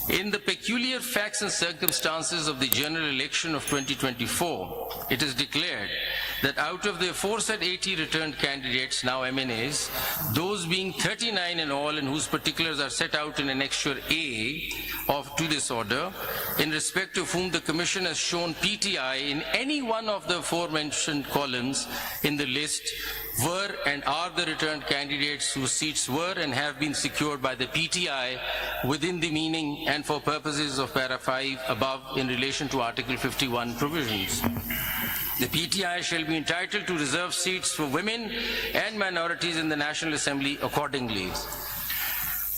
In the peculiar facts and circumstances of the general election of 2024, it is declared that out of the aforesaid 80 returned candidates, now MNAs, those being 39 in all and whose particulars are set out in Annexure A to this order, in respect of whom the Commission has shown PTI in any one of the aforementioned columns in the list, were and are the returned candidates whose seats were and have been secured by the PTI within the meaning and for purposes of para 5 above in relation to Article 51 provisions. The PTI shall be entitled to reserve seats for women and minorities in the National Assembly accordingly.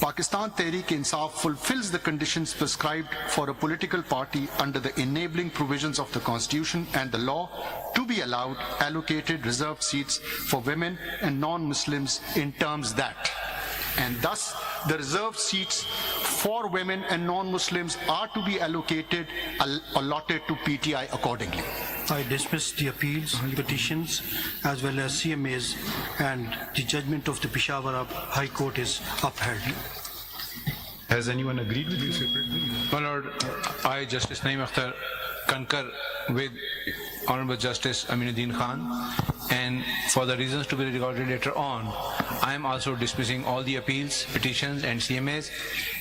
Pakistan Tehreek-e-Insaf fulfills the conditions prescribed for a political party under the enabling provisions of the Constitution and the law to be allowed allocated reserved seats for women and non-Muslims in terms that, and thus the reserved seats for women and non-Muslims are to be allocated, allotted to PTI accordingly. I dismiss the appeals, petitions, as well as CMAs, and the judgment of the Peshawar High Court is upheld. Has anyone agreed with you? My Lord, I, Justice Naeem Akhtar, concur with Honorable Justice Aminuddin Khan, and for the reasons to be recorded later on, I am also dismissing all the appeals, petitions and CMAs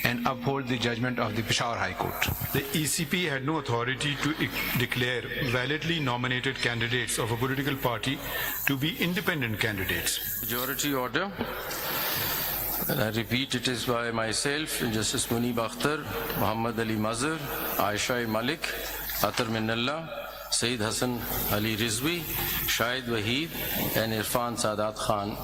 and uphold the judgment of the Peshawar High Court. The ECP had no authority to declare validly nominated candidates of a political party to be independent candidates. Majority order. And I repeat, it is by myself, Justice Munib Akhtar, Muhammad Ali Mazhar, Aisha Malik, Atar Minnallah, Sayyid Hassan Ali Rizvi, Shahid Waheed, and Irfan Sadat Khan.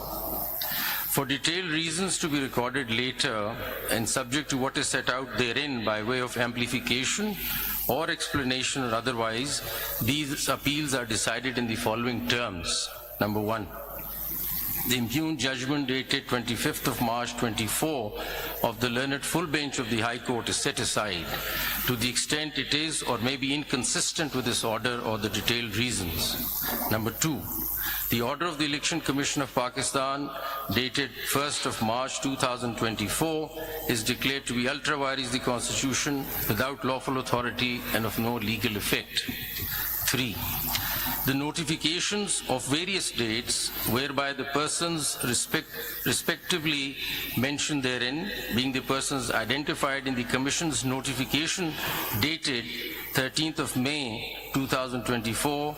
For detailed reasons to be recorded later and subject to what is set out therein by way of amplification or explanation or otherwise, these appeals are decided in the following terms. Number one, the impugned judgment dated 25th of March 24 of the learned full bench of the High Court is set aside to the extent it is or may be inconsistent with this order or the detailed reasons. Number two, the order of the Election Commission of Pakistan dated 1st of March 2024 is declared to be ultra vires the Constitution without lawful authority and of no legal effect. 3. The notifications of various dates whereby the persons respectively mentioned therein, being the persons identified in the Commission's notification dated 13th of May 2024,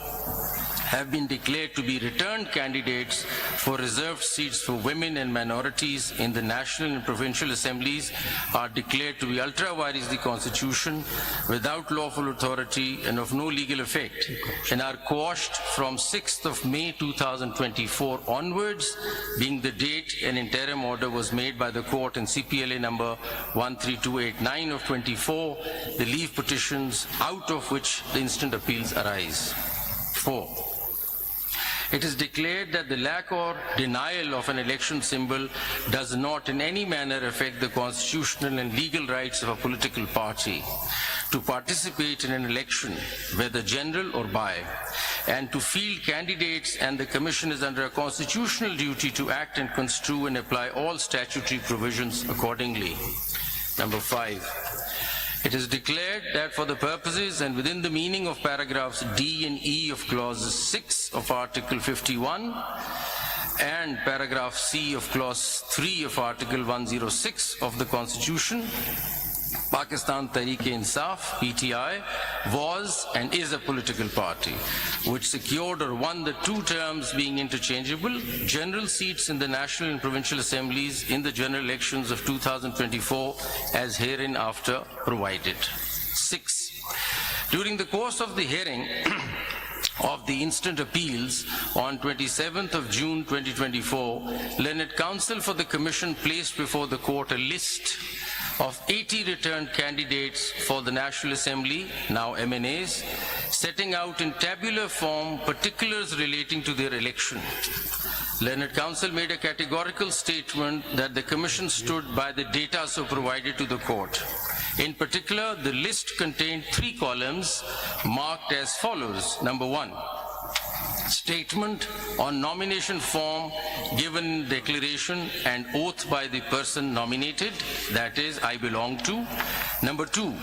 have been declared to be returned candidates for reserved seats for women and minorities in the National and Provincial Assemblies are declared to be ultra vires the Constitution without lawful authority and of no legal effect, and are quashed from 6th of May 2024 onwards, being the date an interim order was made by the court in CPLA number 13289 of 24, the leave petitions out of which the instant appeals arise. 4. It is declared that the lack or denial of an election symbol does not in any manner affect the constitutional and legal rights of a political party to participate in an election, whether general or by, and to field candidates, and the Commission is under a constitutional duty to act and construe and apply all statutory provisions accordingly. Number 5. It is declared that for the purposes and within the meaning of paragraphs D and E of clause 6 of Article 51 and paragraph C of clause 3 of Article 106 of the Constitution, Pakistan Tehreek-e-Insaf, PTI, was and is a political party which secured or won the two terms being interchangeable general seats in the National and Provincial Assemblies in the general elections of 2024 as hereinafter provided. 6. During the course of the hearing of the instant appeals on 27th of June 2024, Learned Counsel for the Commission placed before the court a list of 80 returned candidates for the National Assembly, now MNAs, setting out in tabular form particulars relating to their election. Learned Counsel made a categorical statement that the Commission stood by the data so provided to the court. In particular, the list contained 3 columns marked as follows. Number 1, statement on nomination form given declaration and oath by the person nominated, that is, I belong to. Number 2,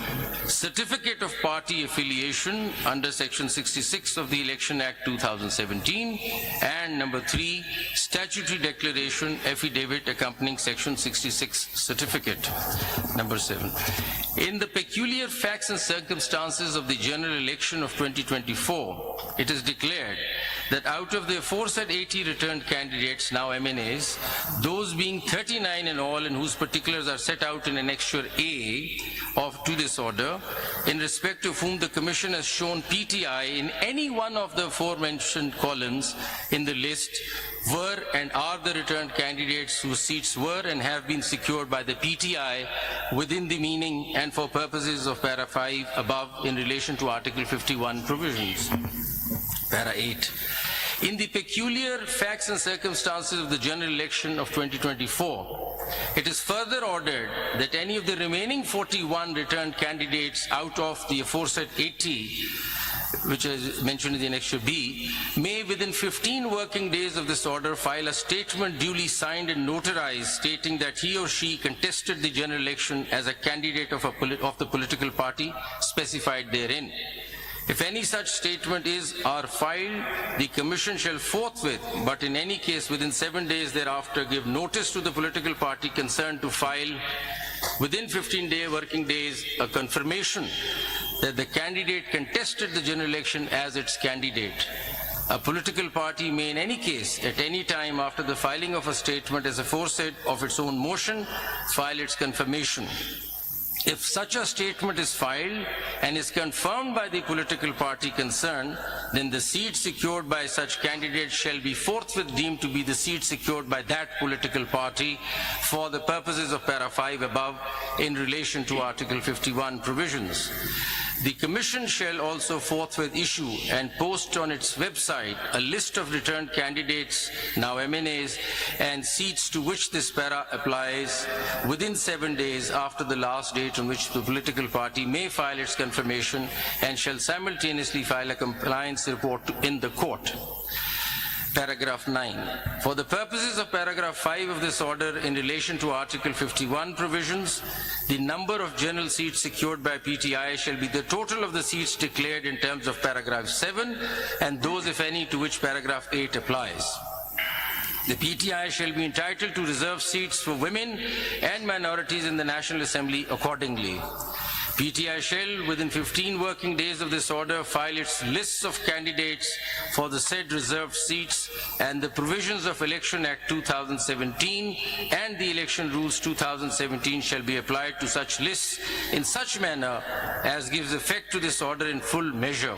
certificate of party affiliation under Section 66 of the Election Act 2017. And number 3, statutory declaration affidavit accompanying Section 66 certificate. Number 7, in the peculiar facts and circumstances of the general election of 2024, it is declared that out of the aforesaid 80 returned candidates, now MNAs, those being 39 in all and whose particulars are set out in Annexure A to this order, in respect of whom the Commission has shown PTI in any one of the aforementioned columns in the list, were and are the returned candidates whose seats were and have been secured by the PTI within the meaning and for purposes of Para 5 above in relation to Article 51 provisions. Para 8. In the peculiar facts and circumstances of the general election of 2024, it is further ordered that any of the remaining 41 returned candidates out of the aforesaid 80, which is mentioned in the Annexure B, may within 15 working days of this order file a statement duly signed and notarized stating that he or she contested the general election as a candidate of the political party specified therein. If any such statement is or filed, the Commission shall forthwith, but in any case within 7 days thereafter, give notice to the political party concerned to file within 15 working days a confirmation that the candidate contested the general election as its candidate. A political party may in any case, at any time after the filing of a statement as aforesaid of its own motion, file its confirmation. If such a statement is filed and is confirmed by the political party concerned, then the seat secured by such candidate shall be forthwith deemed to be the seat secured by that political party for the purposes of Para 5 above in relation to Article 51 provisions. The Commission shall also forthwith issue and post on its website a list of returned candidates, now MNAs, and seats to which this para applies within 7 days after the last date on which the political party may file its confirmation, and shall simultaneously file a compliance report in the court. Paragraph 9. For the purposes of paragraph 5 of this order in relation to Article 51 provisions, the number of general seats secured by PTI shall be the total of the seats declared in terms of paragraph 7 and those, if any, to which paragraph 8 applies. The PTI shall be entitled to reserve seats for women and minorities in the National Assembly accordingly. PTI shall, within 15 working days of this order, file its lists of candidates for the said reserved seats, and the provisions of Election Act 2017 and the Election Rules 2017 shall be applied to such lists in such manner as gives effect to this order in full measure.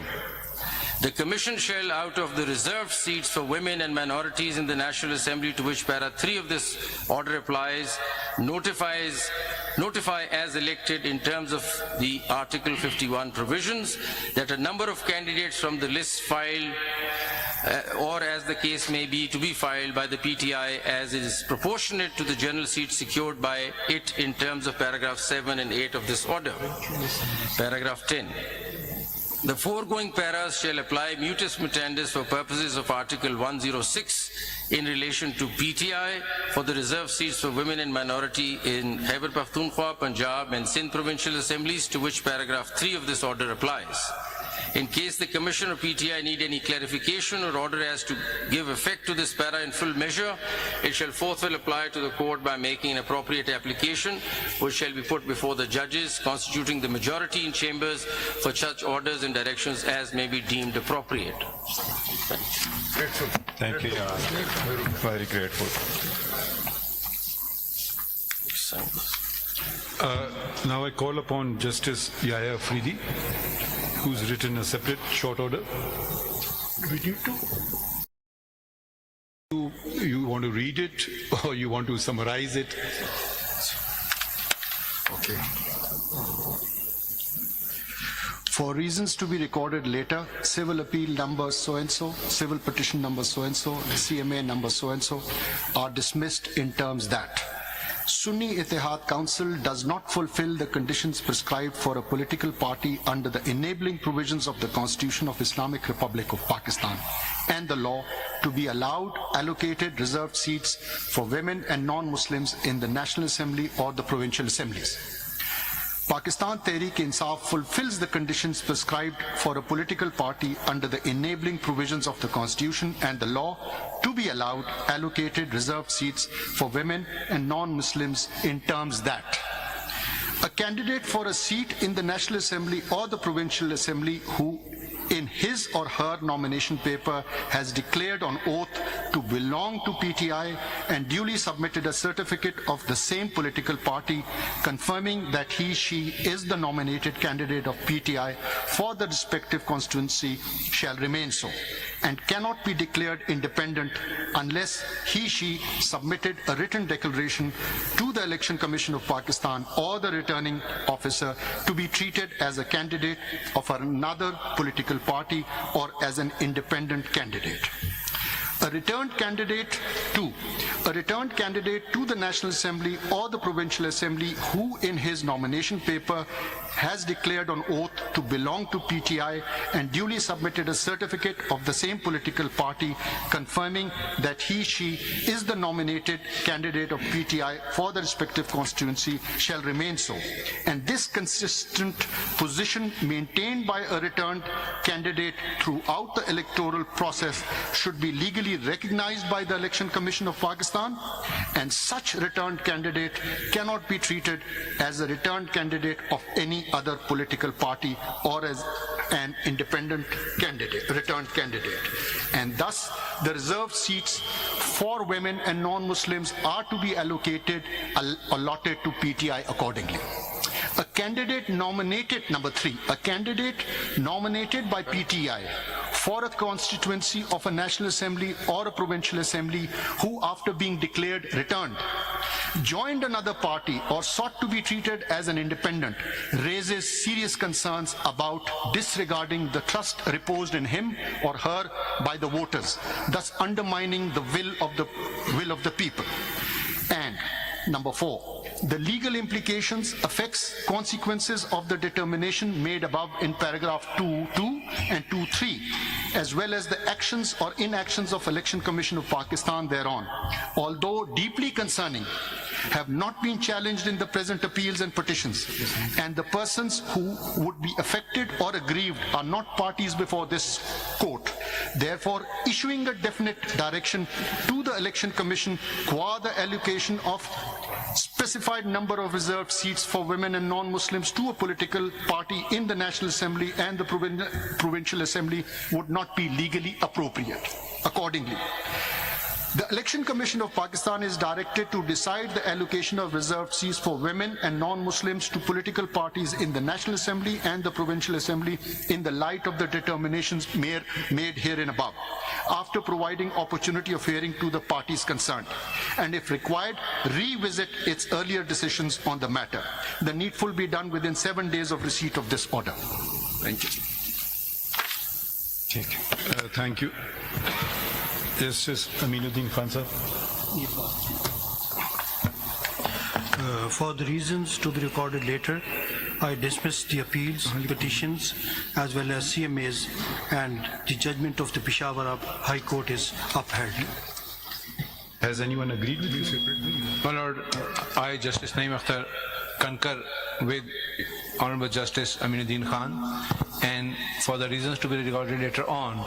The Commission shall, out of the reserved seats for women and minorities in the National Assembly to which Para 3 of this order applies, notify as elected in terms of the Article 51 provisions that a number of candidates from the list filed or as the case may be to be filed by the PTI as is proportionate to the general seats secured by it in terms of paragraph 7 and 8 of this order. Paragraph 10. The foregoing paras shall apply mutus mutandis for purposes of Article 106 in relation to PTI for the reserved seats for women and minority in Khyber Pakhtunkhwa, Punjab and Sindh provincial assemblies to which paragraph 3 of this order applies. In case the Commission or PTI need any clarification or order as to give effect to this para in full measure, it shall forthwith apply to the court by making an appropriate application, which shall be put before the judges constituting the majority in chambers for such orders and directions as may be deemed appropriate. Thank you, Your Honor. Very grateful. Now I call upon Justice Yahya Afridi, who's written a separate short order. You want to read it or you want to summarize it? Okay. For reasons to be recorded later, civil appeal number so-and-so, civil petition number so-and-so, CMA number so-and-so are dismissed in terms that Sunni Ittihad Council does not fulfill the conditions prescribed for a political party under the enabling provisions of the Constitution of Islamic Republic of Pakistan and the law to be allowed allocated reserved seats for women and non-Muslims in the National Assembly or the provincial assemblies. Pakistan Tehreek-e-Insaf fulfills the conditions prescribed for a political party under the enabling provisions of the Constitution and the law to be allowed allocated reserved seats for women and non-Muslims in terms that a candidate for a seat in the National Assembly or the Provincial Assembly who in his or her nomination paper has declared on oath to belong to PTI and duly submitted a certificate of the same political party confirming that he/she is the nominated candidate of PTI for the respective constituency shall remain so and cannot be declared independent unless he/she submitted a written declaration to the Election Commission of Pakistan or the returning officer to be treated as a candidate of another political party or as an independent candidate. A returned candidate to the National Assembly or the Provincial Assembly who in his nomination paper has declared on oath to belong to PTI and duly submitted a certificate of the same political party confirming that he/she is the nominated candidate of PTI for the respective constituency shall remain so. And this consistent position maintained by a returned candidate throughout the electoral process should be legally recognized by the Election Commission of Pakistan, and such returned candidate cannot be treated as a returned candidate of any other political party or as an independent returned candidate. And thus, the reserved seats for women and non-Muslims are to be allotted to PTI accordingly. A candidate nominated by PTI for a constituency of a National Assembly or a Provincial Assembly who, after being declared returned, joined another party or sought to be treated as an independent raises serious concerns about disregarding the trust reposed in him or her by the voters, thus undermining the will of the people. And number 4, the legal implications, effects, consequences of the determination made above in paragraph 2.2 and 2.3, as well as the actions or inactions of Election Commission of Pakistan thereon, although deeply concerning, have not been challenged in the present appeals and petitions, and the persons who would be affected or aggrieved are not parties before this court. Therefore, issuing a definite direction to the Election Commission qua the allocation of specified number of reserved seats for women and non-Muslims to a political party in the National Assembly and the Provincial Assembly would not be legally appropriate. Accordingly, the Election Commission of Pakistan is directed to decide the allocation of reserved seats for women and non-Muslims to political parties in the National Assembly and the Provincial Assembly in the light of the determinations made herein above, after providing opportunity of hearing to the parties concerned, and if required, revisit its earlier decisions on the matter. The needful be done within 7 days of receipt of this order. Thank you. Thank you. Justice Aminuddin Khan sir. For the reasons to be recorded later, I dismiss the appeals, petitions, as well as CMAs, and the judgment of the Peshawar High Court is upheld. Has anyone agreed with you separately? My Lord, I, Justice Naeem Akhtar, concur with Honorable Justice Aminuddin Khan, and for the reasons to be recorded later on,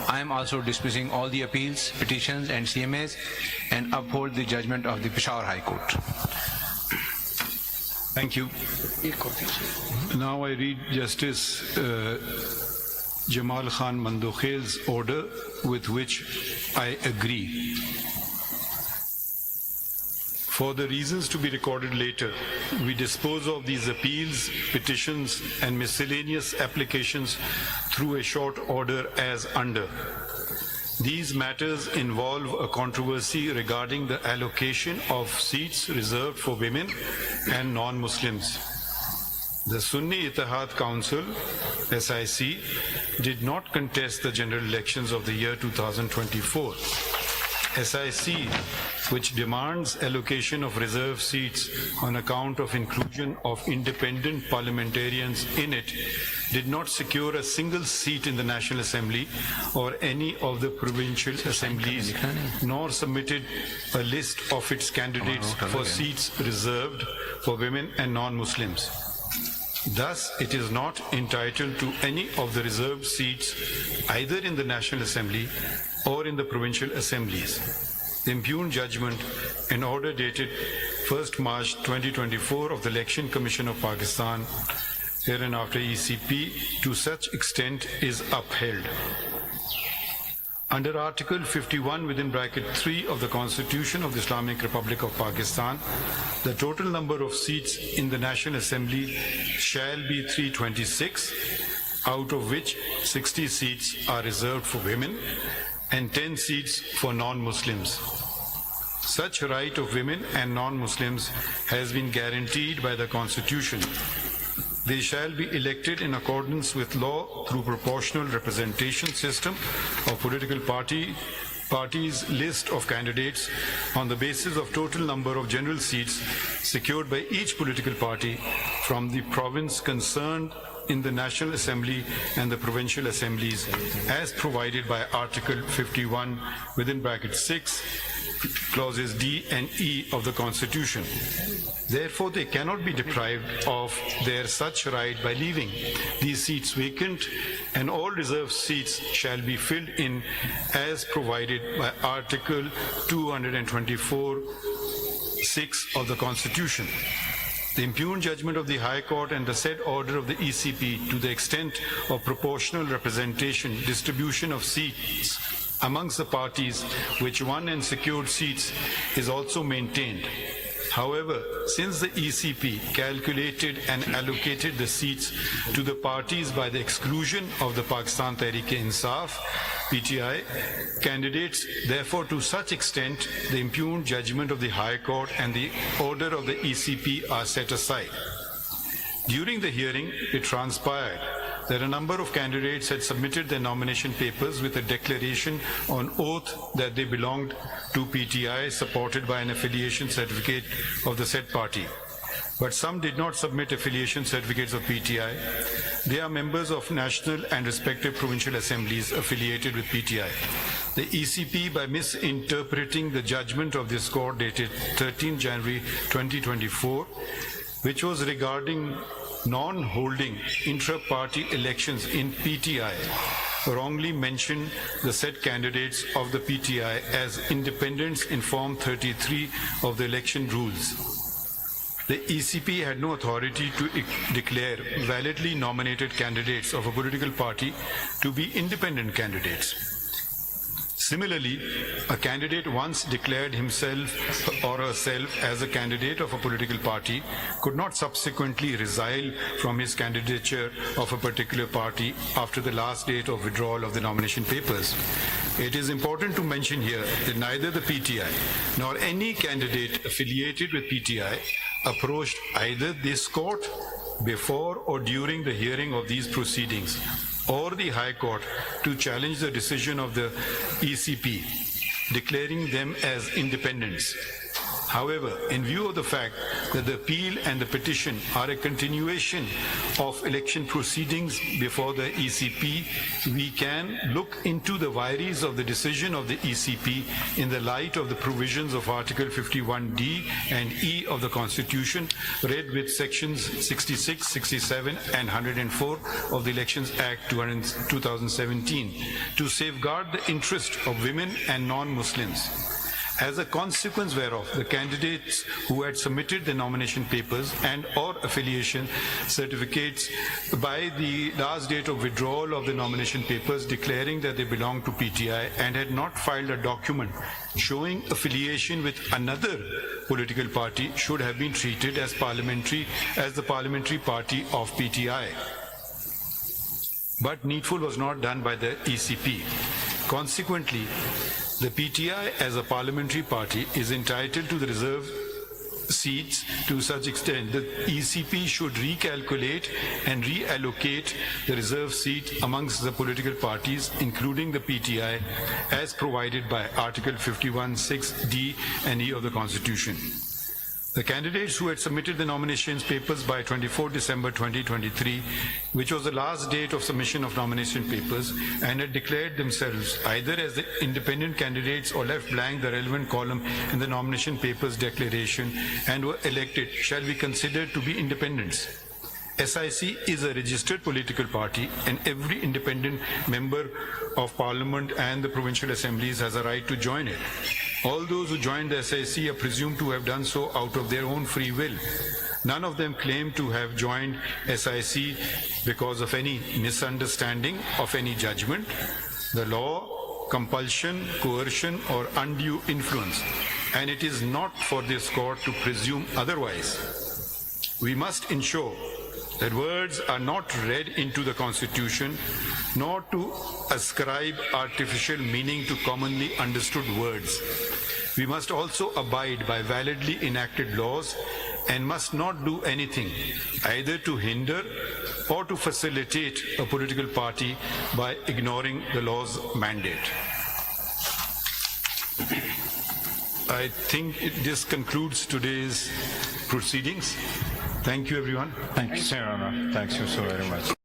I am also dismissing all the appeals, petitions and CMAs and uphold the judgment of the Peshawar High Court. Thank you. Now I read Justice Jamal Khan Mandokhel's order with which I agree. For the reasons to be recorded later, we dispose of these appeals, petitions, and miscellaneous applications through a short order as under. These matters involve a controversy regarding the allocation of seats reserved for women and non-Muslims. The Sunni Ittihad Council, SIC, did not contest the general elections of the year 2024. SIC, which demands allocation of reserved seats on account of inclusion of independent parliamentarians in it, did not secure a single seat in the National Assembly or any of the provincial assemblies, nor submitted a list of its candidates for seats reserved for women and non-Muslims. Thus, it is not entitled to any of the reserved seats either in the National Assembly or in the provincial assemblies. The impugned judgment in order dated 1st March 2024 of the Election Commission of Pakistan, hereinafter ECP, to such extent is upheld. Under Article 51 (3) of the Constitution of the Islamic Republic of Pakistan, the total number of seats in the National Assembly shall be 326, out of which 60 seats are reserved for women and 10 seats for non-Muslims. Such right of women and non-Muslims has been guaranteed by the Constitution. They shall be elected in accordance with law through proportional representation system of political parties list of candidates on the basis of total number of general seats secured by each political party from the province concerned in the National Assembly and the provincial assemblies as provided by Article 51 (6) clauses D and E of the Constitution. Therefore, they cannot be deprived of their such right by leaving these seats vacant, and all reserved seats shall be filled in as provided by Article 224(6) of the Constitution. The impugned judgment of the High Court and the said order of the ECP to the extent of proportional representation, distribution of seats amongst the parties which won and secured seats is also maintained. However, since the ECP calculated and allocated the seats to the parties by the exclusion of the Pakistan Tehreek-e-Insaf (PTI) candidates, therefore to such extent the impugned judgment of the High Court and the order of the ECP are set aside. During the hearing, it transpired that a number of candidates had submitted their nomination papers with a declaration on oath that they belonged to PTI, supported by an affiliation certificate of the said party. But some did not submit affiliation certificates of PTI. They are members of national and respective provincial assemblies affiliated with PTI. The ECP, by misinterpreting the judgment of this court dated 13 January 2024, which was regarding non-holding intra-party elections in PTI, wrongly mentioned the said candidates of the PTI as independents in Form 33 of the election rules. The ECP had no authority to declare validly nominated candidates of a political party to be independent candidates. Similarly, a candidate once declared himself or herself as a candidate of a political party could not subsequently resile from his candidature of a particular party after the last date of withdrawal of the nomination papers. It is important to mention here that neither the PTI nor any candidate affiliated with PTI approached either this court before or during the hearing of these proceedings or the High Court to challenge the decision of the ECP, declaring them as independents. However, in view of the fact that the appeal and the petition are a continuation of election proceedings before the ECP, we can look into the vires of the decision of the ECP in the light of the provisions of Article 51D and E of the Constitution, read with sections 66, 67 and 104 of the Elections Act 2017, to safeguard the interest of women and non-Muslims. As a consequence whereof, the candidates who had submitted the nomination papers and or affiliation certificates by the last date of withdrawal of the nomination papers declaring that they belong to PTI and had not filed a document showing affiliation with another political party should have been treated as the parliamentary party of PTI. But needful was not done by the ECP. Consequently, the PTI as a parliamentary party is entitled to the reserved seats to such extent that ECP should recalculate and reallocate the reserved seat amongst the political parties, including the PTI, as provided by Article 51(6)(d) and E of the Constitution. The candidates who had submitted the nominations papers by 24 December 2023, which was the last date of submission of nomination papers, and had declared themselves either as the independent candidates or left blank the relevant column in the nomination papers declaration and were elected, shall be considered to be independents. SIC is a registered political party and every independent member of parliament and the provincial assemblies has a right to join it. All those who joined the SIC are presumed to have done so out of their own free will. None of them claim to have joined SIC because of any misunderstanding of any judgment, the law, compulsion, coercion, or undue influence, and it is not for this court to presume otherwise. We must ensure that words are not read into the Constitution, nor to ascribe artificial meaning to commonly understood words. We must also abide by validly enacted laws and must not do anything either to hinder or to facilitate a political party by ignoring the law's mandate. I think this concludes today's proceedings. Thank you, everyone. Thank you, Sir Honor. Thank you so very much.